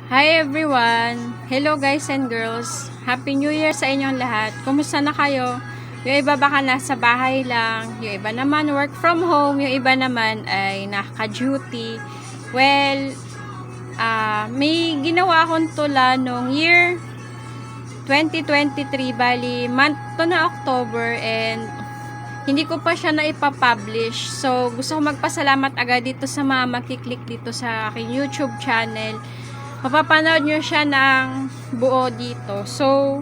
Hi everyone! Hello guys and girls! Happy New Year sa inyong lahat! Kumusta na kayo? Yung iba baka nasa bahay lang, yung iba naman work from home, yung iba naman ay naka-duty. Well, may ginawa akong tula nung year 2023, bali month to na October, and hindi ko pa siya na-ipapublish. So, gusto ko magpasalamat agad dito sa mga makiklik dito sa aking YouTube channel. Mapapanood nyo siya ng buo dito. So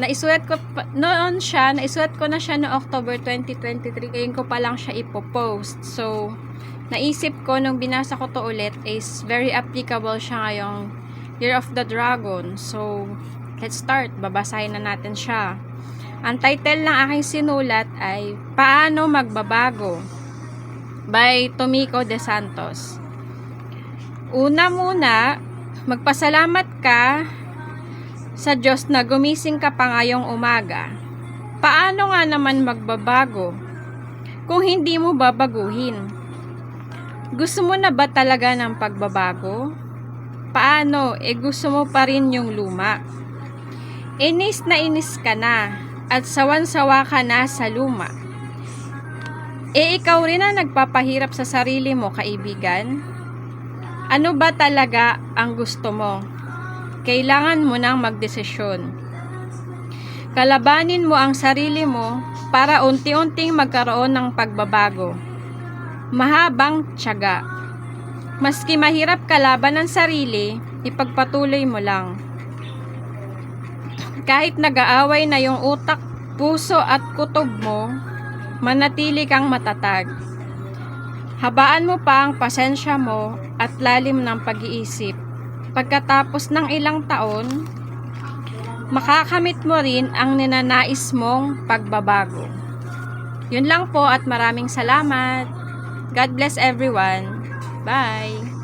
naisulat ko na siya no October 2023. Ngayon ko pa lang siya ipopost. So, naisip ko nung binasa ko to ulit is very applicable siya ngayong Year of the Dragon. So, let's start. Babasahin na natin siya. Ang title ng aking sinulat ay Paano Magbabago by Tomiko De Santos. Una muna, magpasalamat ka sa Diyos na gumising ka pa ngayong umaga. Paano nga naman magbabago kung hindi mo babaguhin? Gusto mo na ba talaga ng pagbabago? Paano? Gusto mo pa rin yung luma. Inis na inis ka na at sawan-sawa ka na sa luma. Ikaw rin ang nagpapahirap sa sarili mo, kaibigan? Ano ba talaga ang gusto mo? Kailangan mo nang magdesisyon. Kalabanin mo ang sarili mo para unti-unting magkaroon ng pagbabago. Mahabang tiyaga. Maski mahirap kalaban ang sarili, ipagpatuloy mo lang. Kahit nag-aaway na yung utak, puso at kutob mo, manatili kang matatag. Habaan mo pa ang pasensya mo at lalim ng pag-iisip. Pagkatapos ng ilang taon, makakamit mo rin ang ninanais mong pagbabago. Yun lang po at maraming salamat. God bless everyone. Bye!